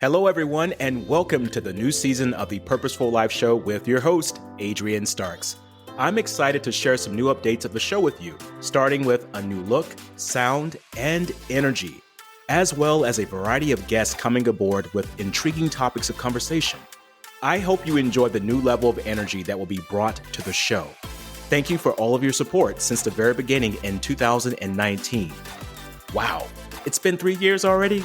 Hello, everyone, and welcome to the new season of the Purposeful Life Show with your host, Adrian Starks. I'm excited to share some new updates of the show with you, starting with a new look, sound, and energy, as well as a variety of guests coming aboard with intriguing topics of conversation. I hope you enjoy the new level of energy that will be brought to the show. Thank you for all of your support since the very beginning in 2019. Wow, it's been 3 years already?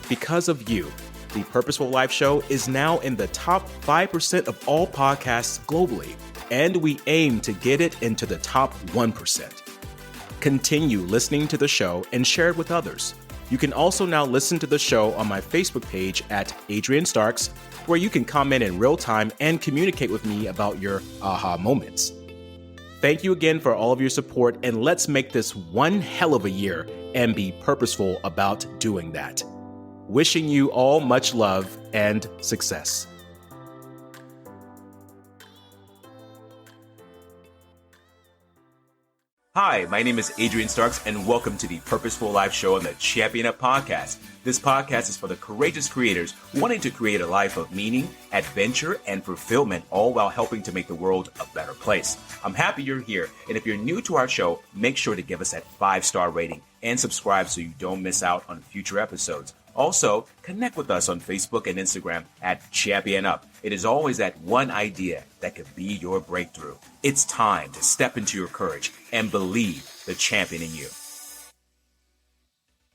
Because of you, the Purposeful Life Show is now in the top 5% of all podcasts globally, and we aim to get it into the top 1%. Continue listening to the show and share it with others. You can also now listen to the show on my Facebook page at Adrian Starks, where you can comment in real time and communicate with me about your aha moments. Thank you again for all of your support, and let's make this one hell of a year and be purposeful about doing that. Wishing you all much love and success. Hi, my name is Adrian Starks, and welcome to the Purposeful Life Show on the Champion Up Podcast. This podcast is for the courageous creators wanting to create a life of meaning, adventure, and fulfillment, all while helping to make the world a better place. I'm happy you're here, and if you're new to our show, make sure to give us that 5-star rating and subscribe so you don't miss out on future episodes. Also, connect with us on Facebook and Instagram at Champion Up. It is always that one idea that could be your breakthrough. It's time to step into your courage and believe the champion in you.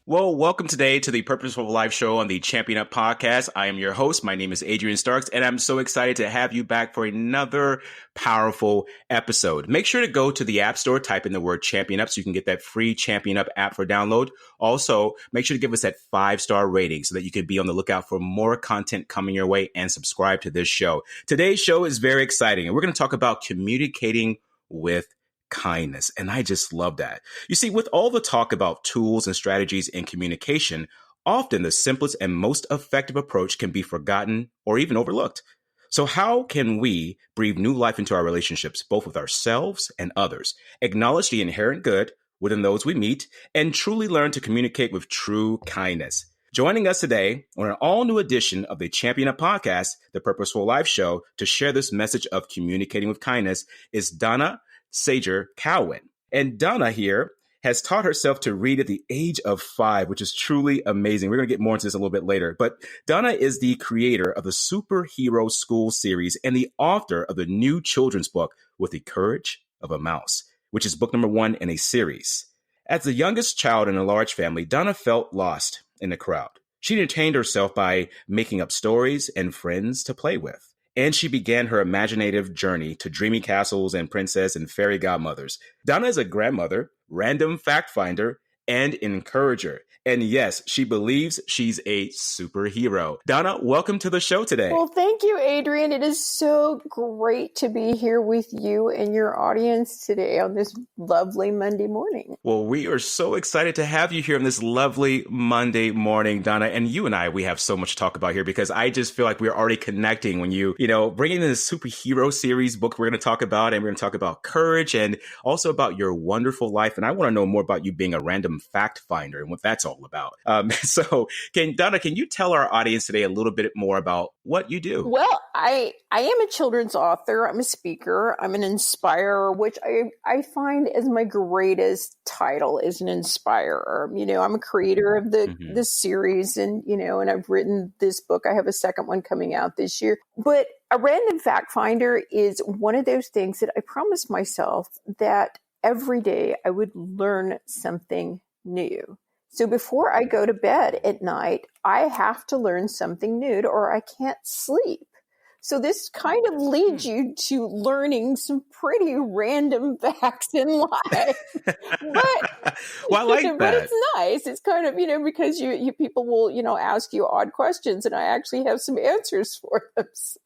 Well, welcome today to the Purposeful Life Show on the Champion Up Podcast. I am your host. My name is Adrian Starks, and I'm so excited to have you back for another powerful episode. Make sure to go to the App Store, type in the word Champion Up so you can get that free Champion Up app for download. Also, make sure to give us that 5-star rating so that you can be on the lookout for more content coming your way and subscribe to this show. Today's show is very exciting, and we're going to talk about communicating with kindness. And I just love that. You see, with all the talk about tools and strategies in communication, often the simplest and most effective approach can be forgotten or even overlooked. So how can we breathe new life into our relationships, both with ourselves and others, acknowledge the inherent good within those we meet, and truly learn to communicate with true kindness? Joining us today on an all-new edition of the Champion Up Podcast, the Purposeful Life Show, to share this message of communicating with kindness is Donna Cowan. And Donna here has taught herself to read at the age of 5, which is truly amazing. We're going to get more into this a little bit later. But Donna is the creator of the Superhero School series and the author of the new children's book, With the Courage of a Mouse, which is book number 1 in a series. As the youngest child in a large family, Donna felt lost in the crowd. She entertained herself by making up stories and friends to play with. And she began her imaginative journey to dreamy castles and princess and fairy godmothers. Donna is a grandmother, random fact finder, and encourager. And yes, she believes she's a superhero. Donna, welcome to the show today. Well, thank you, Adrian. It is so great to be here with you and your audience today on this lovely Monday morning. Well, we are so excited to have you here on this lovely Monday morning, Donna. And you and I, we have so much to talk about here because I just feel like we're already connecting when you bringing in this superhero series book we're going to talk about, and we're going to talk about courage and also about your wonderful life. And I want to know more about you being a random fact finder and what that's all about. So Donna, can you tell our audience today a little bit more about what you do? Well, I am a children's author. I'm a speaker. I'm an inspirer, which I find as my greatest title is an inspirer. I'm a creator of the series and I've written this book. I have a second one coming out this year. But a random fact finder is one of those things that I promised myself that every day I would learn something new. So before I go to bed at night, I have to learn something new or I can't sleep. So this kind of leads you to learning some pretty random facts in life. But, well, I like that. But it's nice. It's kind of, because you people will, ask you odd questions and I actually have some answers for them. So.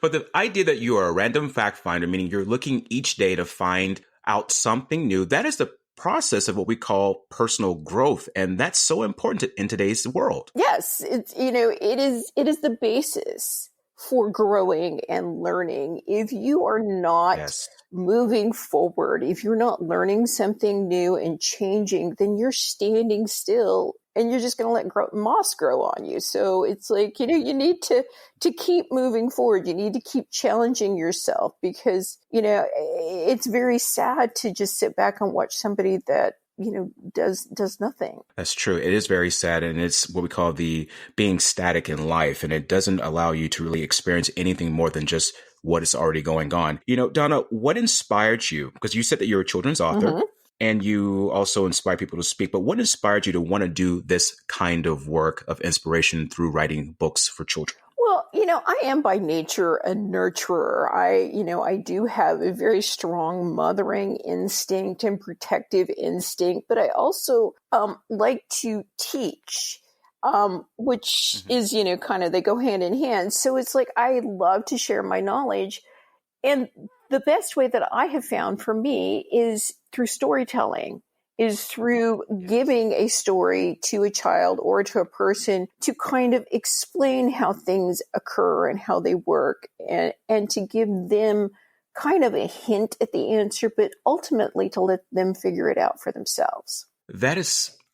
But the idea that you are a random fact finder, meaning you're looking each day to find out something new, that is the process of what we call personal growth. And that's so important in today's world. Yes, it is the basis for growing and learning. If you are not moving forward, if you're not learning something new and changing, then you're standing still and you're just going to let moss grow on you. So it's like, you need to keep moving forward. You need to keep challenging yourself, because, it's very sad to just sit back and watch somebody that, does nothing. That's true. It is very sad. And it's what we call the being static in life. And it doesn't allow you to really experience anything more than just what is already going on. Donna, what inspired you? Because you said that you're a children's author and you also inspire people to speak. But what inspired you to want to do this kind of work of inspiration through writing books for children? Well, I am by nature a nurturer. I do have a very strong mothering instinct and protective instinct, but I also like to teach, which is, kind of, they go hand in hand. So it's like, I love to share my knowledge. And the best way that I have found for me is through storytelling. Is through giving a story to a child or to a person to kind of explain how things occur and how they work, and to give them kind of a hint at the answer, but ultimately to let them figure it out for themselves.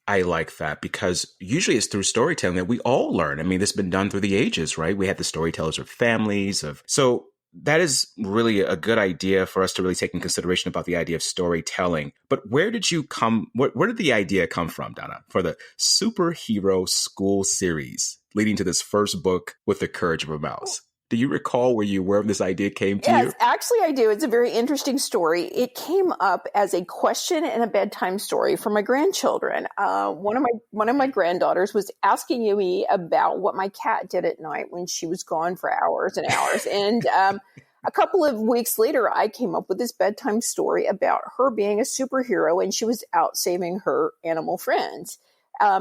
I like that, because usually it's through storytelling that we all learn. I mean, this has been done through the ages, right? We had the storytellers of families so that is really a good idea for us to really take in consideration about the idea of storytelling. But where did the idea come from, Donna, for the superhero school series leading to this first book, With the Courage of a Mouse? Do you recall where this idea came to you? Yes, actually I do. It's a very interesting story. It came up as a question and a bedtime story for my grandchildren. One of my granddaughters was asking me about what my cat did at night when she was gone for hours and hours. And a couple of weeks later, I came up with this bedtime story about her being a superhero, and she was out saving her animal friends.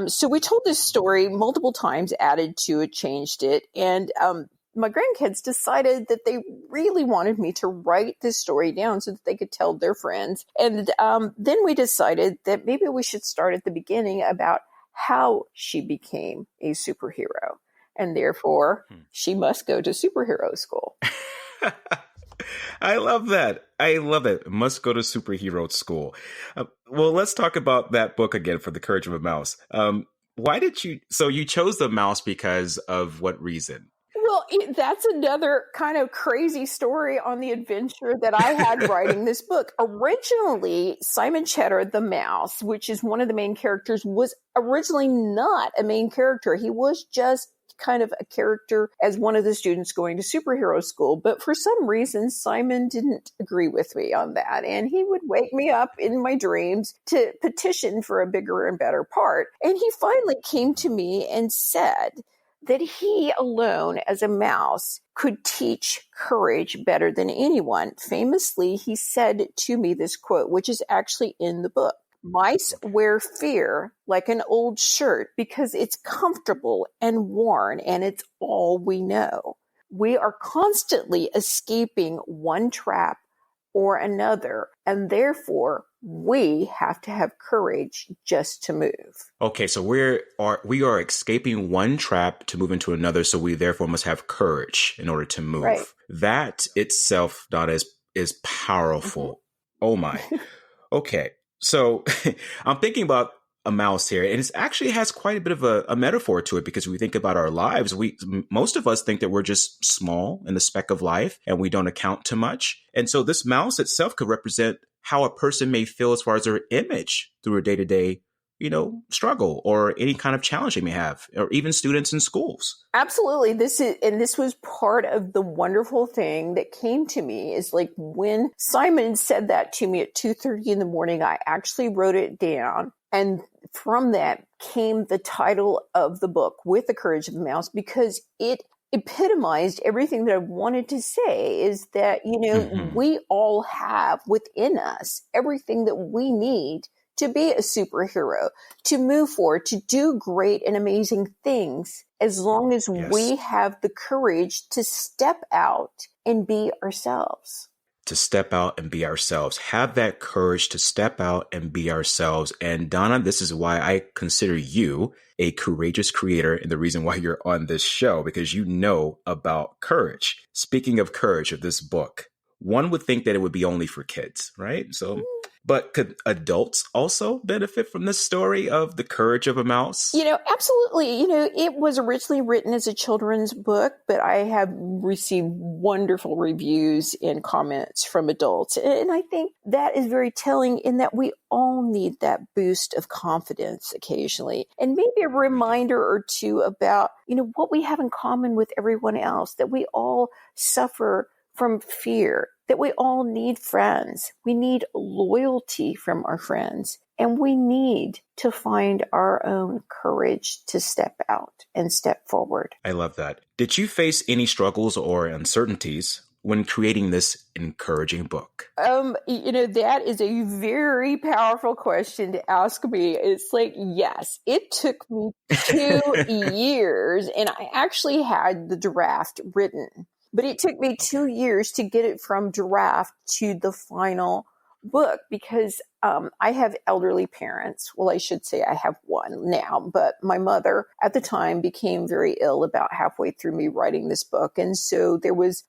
So we told this story multiple times, added to it, changed it. And my grandkids decided that they really wanted me to write this story down so that they could tell their friends. And then we decided that maybe we should start at the beginning about how she became a superhero. And therefore, she must go to superhero school. I love that. I love it. Must go to superhero school. Well, let's talk about that book again, For the Courage of a Mouse. So you chose the mouse because of what reason? Well, that's another kind of crazy story on the adventure that I had writing this book. Originally, Simon Cheddar, the mouse, which is one of the main characters, was originally not a main character. He was just kind of a character as one of the students going to superhero school. But for some reason, Simon didn't agree with me on that. And he would wake me up in my dreams to petition for a bigger and better part. And he finally came to me and said that he alone as a mouse could teach courage better than anyone. Famously, he said to me this quote, which is actually in the book: "Mice wear fear like an old shirt because it's comfortable and worn, and it's all we know. We are constantly escaping one trap or another, and therefore we have to have courage just to move." Okay, so we are escaping one trap to move into another, so we therefore must have courage in order to move. Right. That itself, Donna, is powerful. Oh my. Okay. So I'm thinking about a mouse here, and it actually has quite a bit of a metaphor to it, because we think about our lives. Most of us think that we're just small in the speck of life and we don't account to much. And so this mouse itself could represent how a person may feel as far as their image through a day-to-day, struggle or any kind of challenge they may have, or even students in schools. Absolutely. This was part of the wonderful thing that came to me, is like when Simon said that to me at 2:30 in the morning, I actually wrote it down. And from that came the title of the book, With the Courage of the Mouse, because it epitomized everything that I wanted to say, is that, we all have within us everything that we need to be a superhero, to move forward, to do great and amazing things, as long as we have the courage to step out and be ourselves. To step out and be ourselves. Have that courage to step out and be ourselves. And Donna, this is why I consider you a courageous creator, and the reason why you're on this show, because you know about courage. Speaking of courage, of this book, one would think that it would be only for kids, right? So, but could adults also benefit from this story of the courage of a mouse? Absolutely. It was originally written as a children's book, but I have received wonderful reviews and comments from adults. And I think that is very telling in that we all need that boost of confidence occasionally. And maybe a reminder or two about, what we have in common with everyone else, that we all suffer from fear, that we all need friends. We need loyalty from our friends. And we need to find our own courage to step out and step forward. I love that. Did you face any struggles or uncertainties when creating this encouraging book? That is a very powerful question to ask me. It's like, yes, it took me 2 years, and I actually had the draft written, but it took me 2 years to get it from draft to the final book because I have elderly parents. Well, I should say I have one now, but my mother at the time became very ill about halfway through me writing this book. And so there was,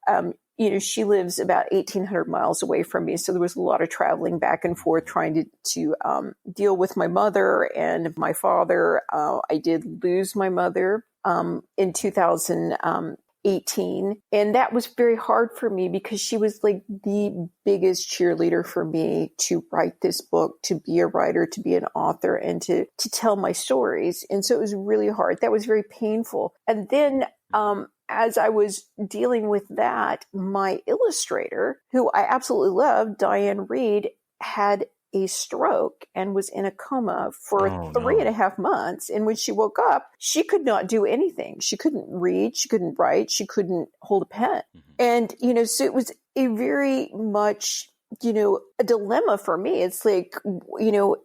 she lives about 1,800 miles away from me. So there was a lot of traveling back and forth trying to deal with my mother and my father. I did lose my mother in 2018. And that was very hard for me because she was like the biggest cheerleader for me to write this book, to be a writer, to be an author, and to tell my stories. And so it was really hard. That was very painful. And then as I was dealing with that, my illustrator, who I absolutely love, Diane Reed, had a stroke and was in a coma for 3.5 months. And when she woke up, she could not do anything. She couldn't read, she couldn't write, she couldn't hold a pen. And, so it was a very much, a dilemma for me. It's like,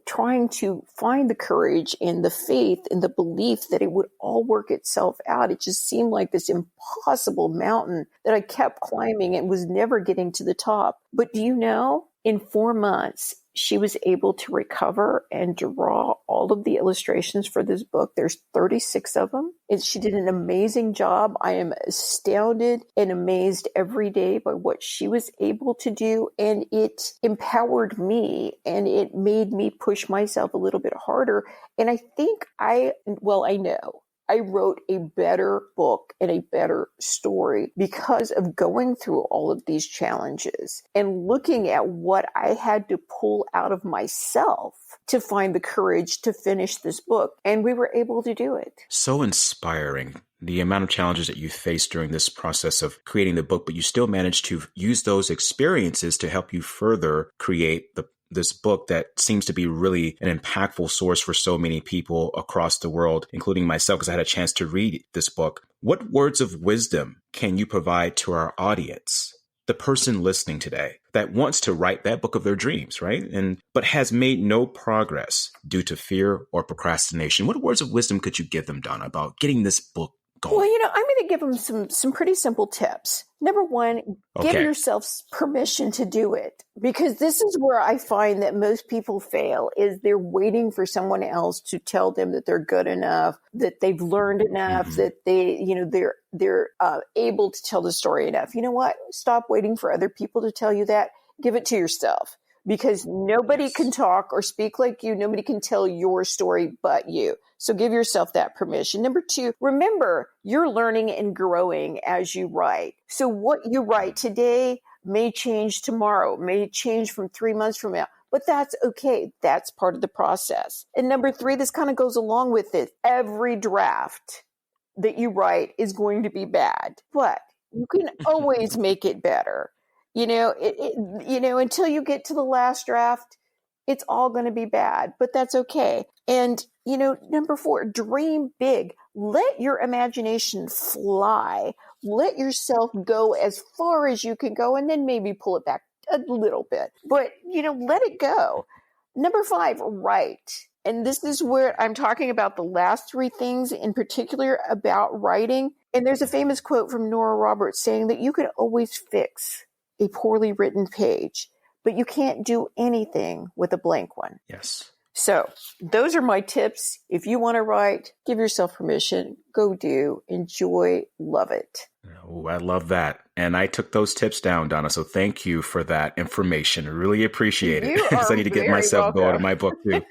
trying to find the courage and the faith and the belief that it would all work itself out. It just seemed like this impossible mountain that I kept climbing and was never getting to the top. But do you know, in 4 months, she was able to recover and draw all of the illustrations for this book. There's 36 of them. And she did an amazing job. I am astounded and amazed every day by what she was able to do. And it empowered me and it made me push myself a little bit harder. And I think I know I wrote a better book and a better story because of going through all of these challenges and looking at what I had to pull out of myself to find the courage to finish this book. And we were able to do it. So inspiring. The amount of challenges that you faced during this process of creating the book, but you still managed to use those experiences to help you further create this book that seems to be really an impactful source for so many people across the world, including myself, because I had a chance to read this book. What words of wisdom can you provide to our audience, the person listening today that wants to write that book of their dreams, right? But has made no progress due to fear or procrastination? What words of wisdom could you give them, Donna, about getting this book going? Well, I'm going to give them some pretty simple tips. Number one, give yourself permission to do it, because this is where I find that most people fail is they're waiting for someone else to tell them that they're good enough, that they've learned enough, that they're able to tell the story enough. You know what? Stop waiting for other people to tell you that. Give it to yourself. Because nobody can talk or speak like you. Nobody can tell your story but you. So give yourself that permission. Number two, remember you're learning and growing as you write. So what you write today may change tomorrow, may change from 3 months from now. But that's okay. That's part of the process. And number three, this kind of goes along with it. Every draft that you write is going to be bad, but you can always make it better. Until you get to the last draft, it's all going to be bad, but that's okay. And, number four, dream big. Let your imagination fly. Let yourself go as far as you can go, and then maybe pull it back a little bit. But, let it go. Number five, write. And this is where I'm talking about the last three things in particular about writing. And there's a famous quote from Nora Roberts saying that you can always fix a poorly written page, but you can't do anything with a blank one. Yes. So those are my tips. If you want to write, give yourself permission, go do, enjoy, love it. Oh, I love that. And I took those tips down, Donna. So thank you for that information. I really appreciate it You because I are need to get very myself going in welcome. my book too.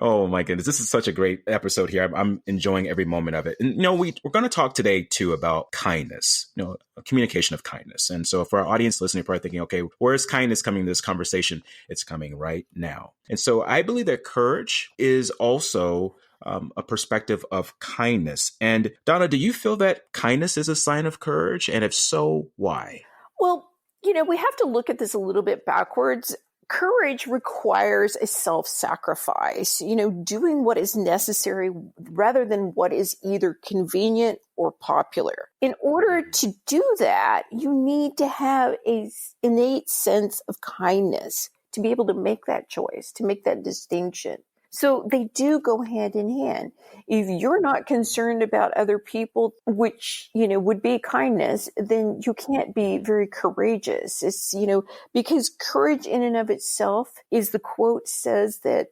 Oh my goodness. This is such a great episode here. I'm enjoying every moment of it. And we're going to talk today too about kindness, communication of kindness. And so for our audience listening, probably thinking, okay, where is kindness coming in this conversation? It's coming right now. And so I believe that courage is also a perspective of kindness. And Donna, do you feel that kindness is a sign of courage? And if so, why? Well, we have to look at this a little bit backwards. Courage requires a self-sacrifice, doing what is necessary rather than what is either convenient or popular. In order to do that, you need to have an innate sense of kindness to be able to make that choice, to make that distinction. So they do go hand in hand. If you're not concerned about other people, which, would be kindness, then you can't be very courageous. It's, because courage in and of itself is, the quote says that,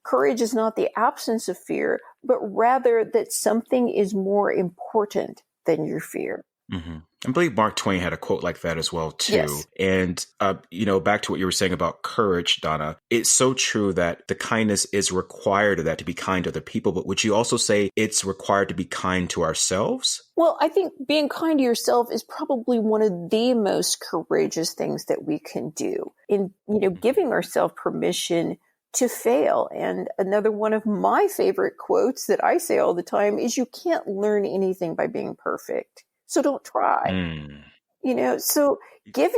courage is not the absence of fear, but rather that something is more important than your fear. Mm-hmm. I believe Mark Twain had a quote like that as well, too. Yes. And, back to what you were saying about courage, Donna, it's so true that the kindness is required of that to be kind to other people. But would you also say it's required to be kind to ourselves? Well, I think being kind to yourself is probably one of the most courageous things that we can do in, giving ourselves permission to fail. And another one of my favorite quotes that I say all the time is, you can't learn anything by being perfect. So don't try, so give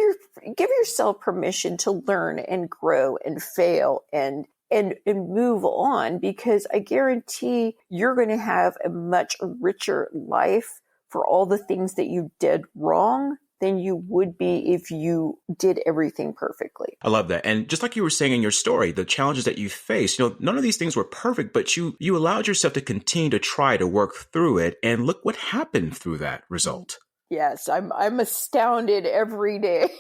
yourself permission to learn and grow and fail and move on, because I guarantee you're going to have a much richer life for all the things that you did wrong than you would be if you did everything perfectly. I love that. And just like you were saying in your story, the challenges that you faced, none of these things were perfect, but you allowed yourself to continue to try to work through it. And look what happened through that result. Yes, I'm astounded every day.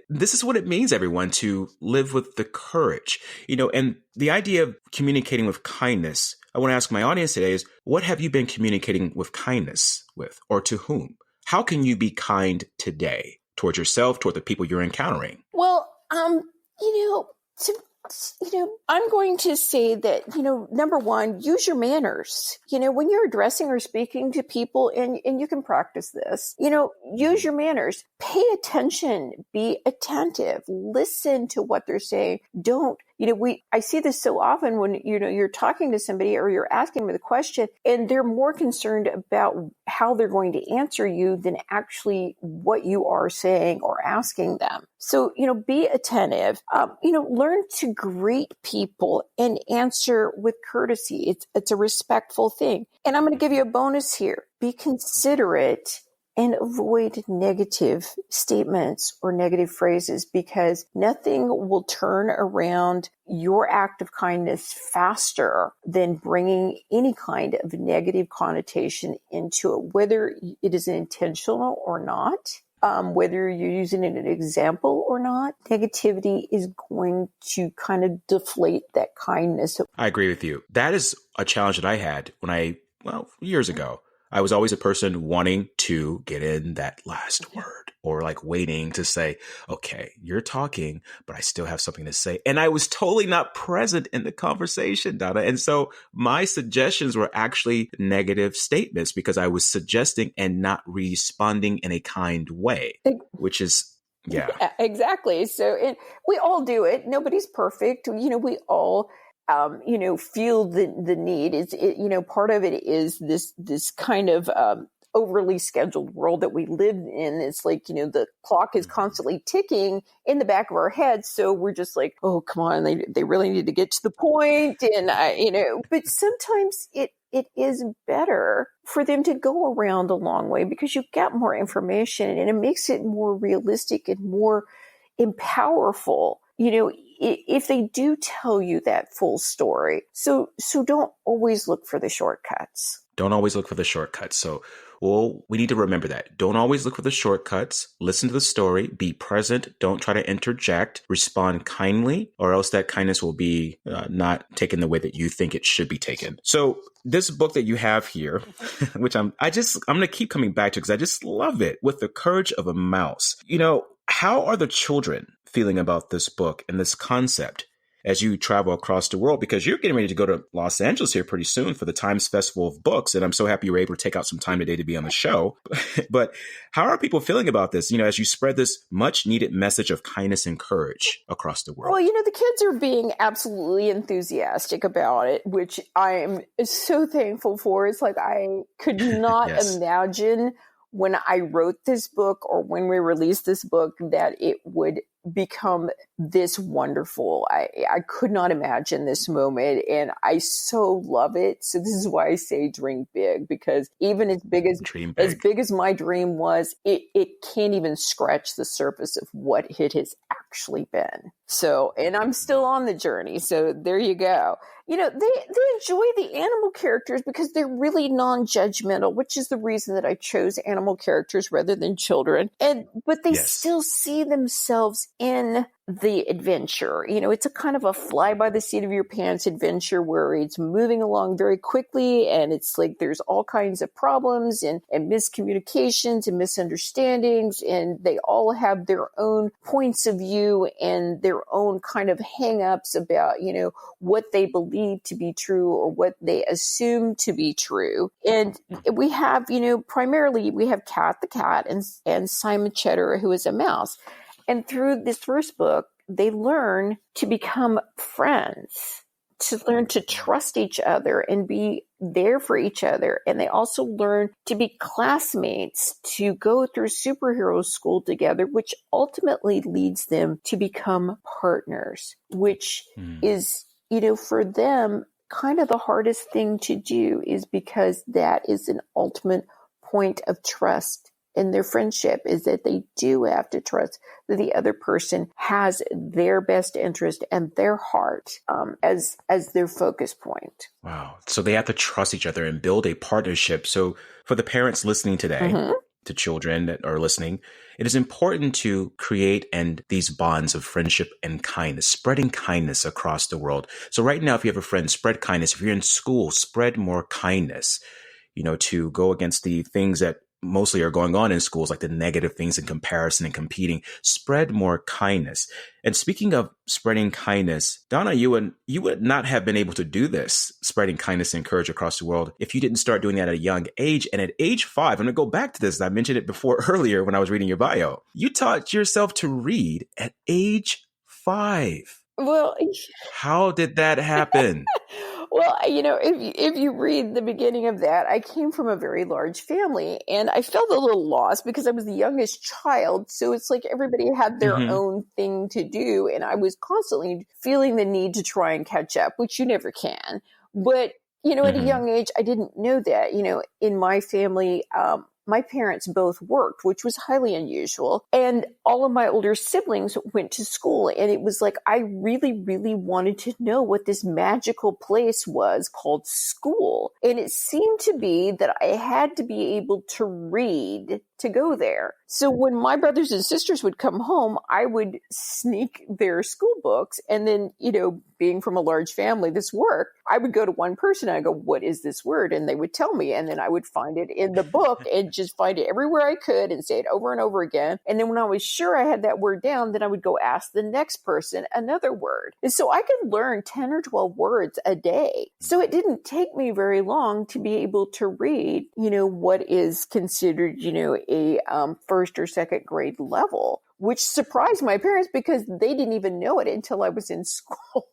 This is what it means, everyone, to live with the courage, and the idea of communicating with kindness. I want to ask my audience today is, what have you been communicating with kindness with, or to whom? How can you be kind today towards yourself, toward the people you're encountering? Well, I'm going to say that, number one, use your manners. When you're addressing or speaking to people, and you can practice this, use your manners, pay attention, be attentive, listen to what they're saying. Don't, I see this so often when, you're talking to somebody or you're asking them the question and they're more concerned about how they're going to answer you than actually what you are saying or asking them. So, be attentive, learn to greet people and answer with courtesy. It's a respectful thing. And I'm going to give you a bonus here. Be considerate and avoid negative statements or negative phrases, because nothing will turn around your act of kindness faster than bringing any kind of negative connotation into it, whether it is intentional or not. Whether you're using it as an example or not, negativity is going to kind of deflate that kindness. I agree with you. That is a challenge that I had years ago. I was always a person wanting to get in that last word, or like waiting to say, okay, you're talking, but I still have something to say. And I was totally not present in the conversation, Donna. And so my suggestions were actually negative statements because I was suggesting and not responding in a kind way, which is, yeah. Exactly. So, and we all do it. Nobody's perfect. We all feel the need. Part of it is this kind of overly scheduled world that we live in. It's like, the clock is constantly ticking in the back of our heads. So we're just like, oh, come on, they really need to get to the point. And but sometimes it is better for them to go around a long way because you get more information and it makes it more realistic and more empowerful. If they do tell you that full story. So don't always look for the shortcuts. Don't always look for the shortcuts. So, well, we need to remember that. Don't always look for the shortcuts. Listen to the story. Be present. Don't try to interject. Respond kindly, or else that kindness will be not taken the way that you think it should be taken. So, this book that you have here, which I'm going to keep coming back to because I just love it, With the Courage of a Mouse. How are the children feeling about this book and this concept as you travel across the world? Because you're getting ready to go to Los Angeles here pretty soon for the Times Festival of Books. And I'm so happy you were able to take out some time today to be on the show. But how are people feeling about this, as you spread this much needed message of kindness and courage across the world? Well, the kids are being absolutely enthusiastic about it, which I'm so thankful for. It's like I could not imagine when I wrote this book or when we released this book that it would become this wonderful. I could not imagine this moment, and I so love it. So this is why I say dream big, because even as big as my dream was, it can't even scratch the surface of what it has actually been. So, and I'm still on the journey. So there you go. They enjoy the animal characters because they're really non-judgmental, which is the reason that I chose animal characters rather than children. But they still see themselves in the adventure. It's a kind of a fly by the seat of your pants adventure where it's moving along very quickly, and it's like there's all kinds of problems and miscommunications and misunderstandings, and they all have their own points of view and their own kind of hang-ups about, what they believe to be true or what they assume to be true. And we have, primarily we have Cat the cat and Simon Cheddar, who is a mouse. And through this first book, they learn to become friends, to learn to trust each other and be there for each other. And they also learn to be classmates, to go through superhero school together, which ultimately leads them to become partners, which is, for them, kind of the hardest thing to do, is because that is an ultimate point of trust in their friendship, is that they do have to trust that the other person has their best interest and their heart as their focus point. Wow. So they have to trust each other and build a partnership. So for the parents listening today, to children that are listening, it is important to create these bonds of friendship and kindness, spreading kindness across the world. So right now, if you have a friend, spread kindness. If you're in school, spread more kindness, to go against the things that mostly are going on in schools, like the negative things and comparison and competing. Spread more kindness. And speaking of spreading kindness, Donna, you would not have been able to do this, spreading kindness and courage across the world, if you didn't start doing that at a young age. And at age 5, I'm going to go back to this. I mentioned it before earlier when I was reading your bio. You taught yourself to read at age 5. Well, how did that happen? Well, if you read the beginning of that, I came from a very large family, and I felt a little lost because I was the youngest child. So it's like everybody had their own thing to do, and I was constantly feeling the need to try and catch up, which you never can. But, at a young age, I didn't know that. In my family, my parents both worked, which was highly unusual. And all of my older siblings went to school. And it was like, I really, really wanted to know what this magical place was called school. And it seemed to be that I had to be able to read to go there. So when my brothers and sisters would come home, I would sneak their school books. And then, being from a large family, this work, I would go to one person and I go, what is this word? And they would tell me. And then I would find it in the book and just find it everywhere I could and say it over and over again. And then when I was sure I had that word down, then I would go ask the next person another word. And so I could learn 10 or 12 words a day. So it didn't take me very long to be able to read, what is considered, a first or second grade level, which surprised my parents because they didn't even know it until I was in school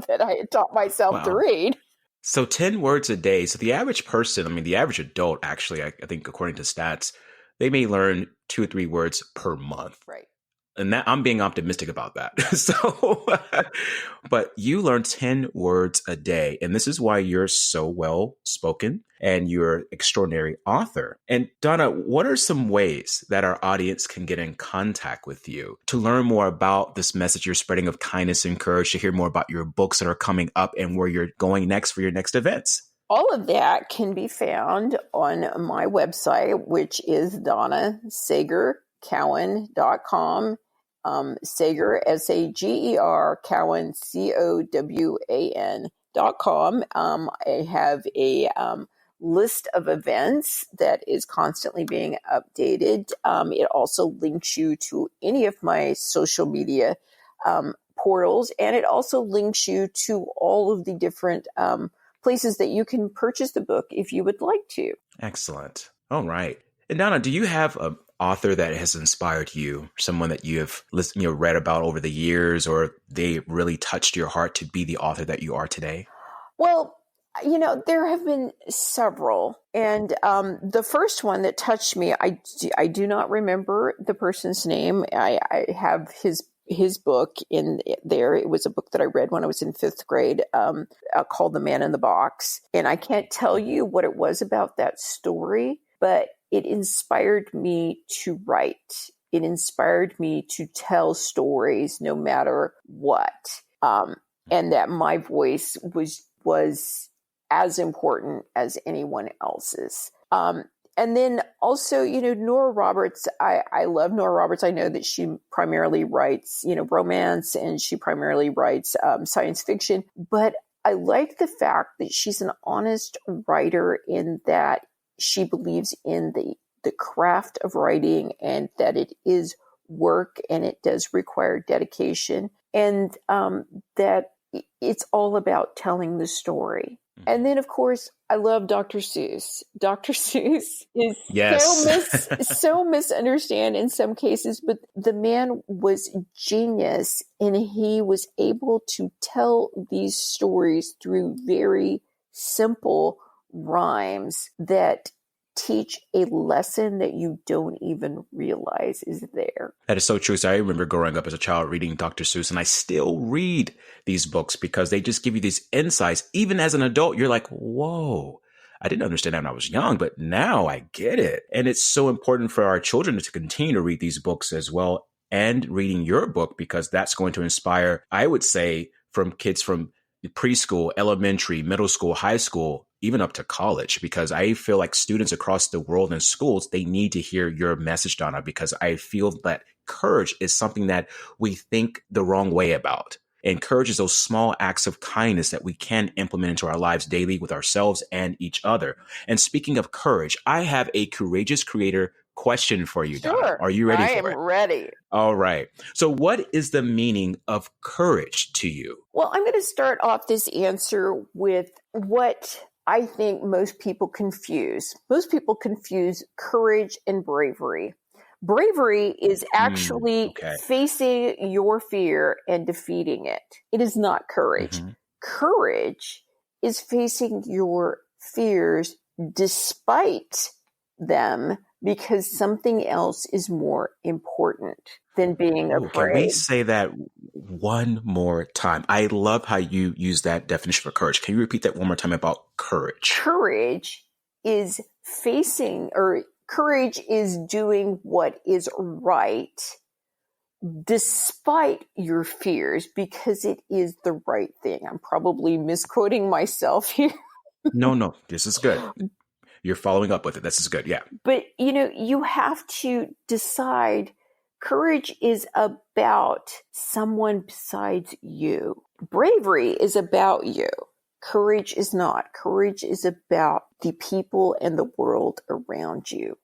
that I had taught myself to read. So 10 words a day. So the average person, the average adult, actually, I think according to stats, they may learn 2 or 3 words per month. Right. And that I'm being optimistic about that. So, but you learn 10 words a day. And this is why you're so well spoken and you're an extraordinary author. And Donna, what are some ways that our audience can get in contact with you to learn more about this message you're spreading of kindness and courage, to hear more about your books that are coming up and where you're going next for your next events? all of that can be found on my website, which is donnasagercowan.com. Sager, Sager, Cowan, Cowan.com. I have a list of events that is constantly being updated. It also links you to any of my social media portals, and it also links you to all of the different places that you can purchase the book if you would like to. Excellent. All right. And Donna, do you have an author that has inspired you, someone that you have read about over the years, or they really touched your heart to be the author that you are today? Well, there have been several. And the first one that touched me, I do not remember the person's name. I have his book in there. It was a book that I read when I was in 5th grade called The Man in the Box. And I can't tell you what it was about that story, but it inspired me to write. It inspired me to tell stories no matter what. And that my voice was as important as anyone else's. And then also, Nora Roberts, I love Nora Roberts. I know that she primarily writes, romance, and she primarily writes science fiction. But I like the fact that she's an honest writer in that she believes in the craft of writing, and that it is work and it does require dedication, and that it's all about telling the story. And then, of course, I love Dr. Seuss. Dr. Seuss is so misunderstood in some cases, but the man was genius, and he was able to tell these stories through very simple rhymes that teach a lesson that you don't even realize is there. That is so true. So I remember growing up as a child reading Dr. Seuss, and I still read these books because they just give you these insights. Even as an adult, you're like, whoa, I didn't understand that when I was young, but now I get it. And it's so important for our children to continue to read these books as well, and reading your book, because that's going to inspire, I would say, from kids from preschool, elementary, middle school, high school, even up to college, because I feel like students across the world in schools, they need to hear your message, Donna, because I feel that courage is something that we think the wrong way about. And courage is those small acts of kindness that we can implement into our lives daily with ourselves and each other. And speaking of courage, I have a Courageous Creator question for you, Sure. Donna. Are you ready for it? I am ready. All right. So what is the meaning of courage to you? Well, I'm going to start off this answer with what I think most people confuse. Most people confuse courage and bravery. Bravery is actually facing your fear and defeating it. It is not courage. Mm-hmm. Courage is facing your fears despite them, because something else is more important than being afraid. Can we say that one more time? I love how you use that definition for courage. Can you repeat that one more time about courage? Courage is courage is doing what is right despite your fears, because it is the right thing. I'm probably misquoting myself here. No, this is good. You're following up with it. This is good. Yeah. But, you have to decide. Courage is about someone besides you. Bravery is about you. Courage is not. Courage is about the people and the world around you,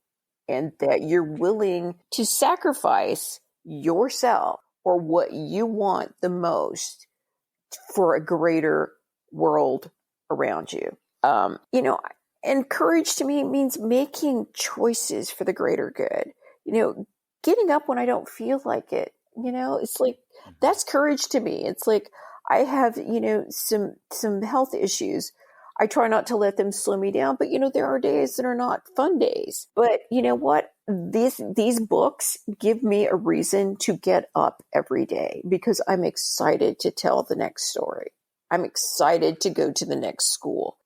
and that you're willing to sacrifice yourself or what you want the most for a greater world around you. And courage to me means making choices for the greater good. Getting up when I don't feel like it. It's like, that's courage to me. It's like, I have, some health issues. I try not to let them slow me down, but there are days that are not fun days. But you know what? These books give me a reason to get up every day, because I'm excited to tell the next story. I'm excited to go to the next school.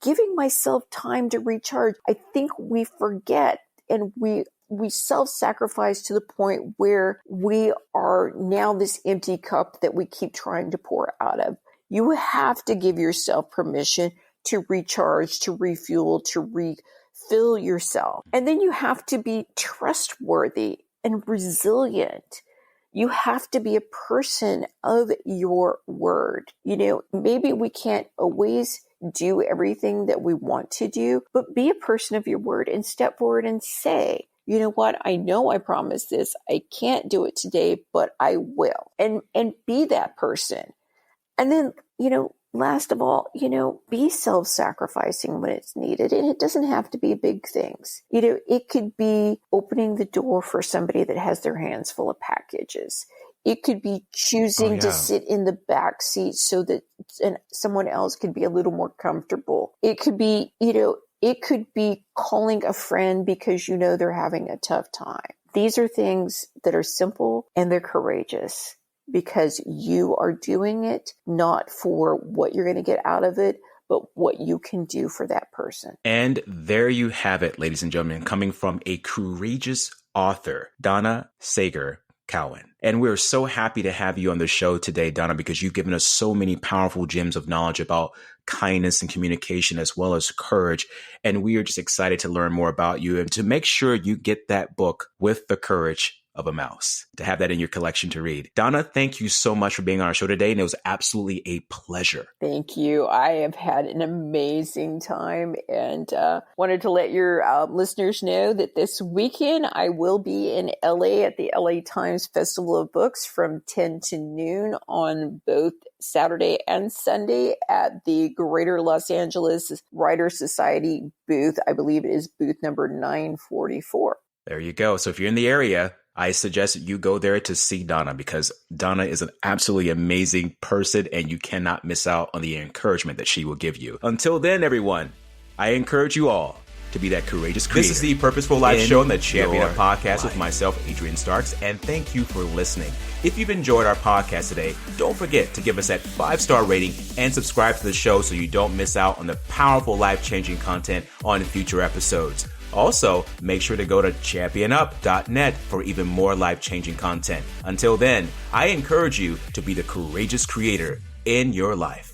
Giving myself time to recharge. I think we forget, and we self-sacrifice to the point where we are now this empty cup that we keep trying to pour out of. You have to give yourself permission to recharge, to refuel, to refill yourself. And then you have to be trustworthy and resilient. You have to be a person of your word. Maybe we can't always do everything that we want to do, but be a person of your word and step forward and say, you know what? I know I promised this. I can't do it today, but I will. And be that person. And then, last of all, be self-sacrificing when it's needed. And it doesn't have to be big things. It could be opening the door for somebody that has their hands full of packages. It could be choosing to sit in the back seat so that someone else could be a little more comfortable. It could be, it could be calling a friend because they're having a tough time. These are things that are simple and they're courageous because you are doing it not for what you're going to get out of it, but what you can do for that person. And there you have it, ladies and gentlemen, coming from a courageous author, Donna Cowan. And we're so happy to have you on the show today, Donna, because you've given us so many powerful gems of knowledge about kindness and communication as well as courage. And we are just excited to learn more about you and to make sure you get that book, With the Courage of a Mouse, to have that in your collection to read. Donna, thank you so much for being on our show today. And it was absolutely a pleasure. Thank you. I have had an amazing time and wanted to let your listeners know that this weekend I will be in LA at the LA Times Festival of Books from 10 to noon on both Saturday and Sunday at the Greater Los Angeles Writers Society booth. I believe it is booth number 944. There you go. So if you're in the area, I suggest you go there to see Donna because Donna is an absolutely amazing person and you cannot miss out on the encouragement that she will give you. Until then, everyone, I encourage you all to be that courageous creator. This is the Purposeful Life Show on the Champion Up Podcast with myself, Adrian Starks, and thank you for listening. If you've enjoyed our podcast today, don't forget to give us that 5-star rating and subscribe to the show so you don't miss out on the powerful life-changing content on future episodes. Also, make sure to go to championup.net for even more life-changing content. Until then, I encourage you to be the courageous creator in your life.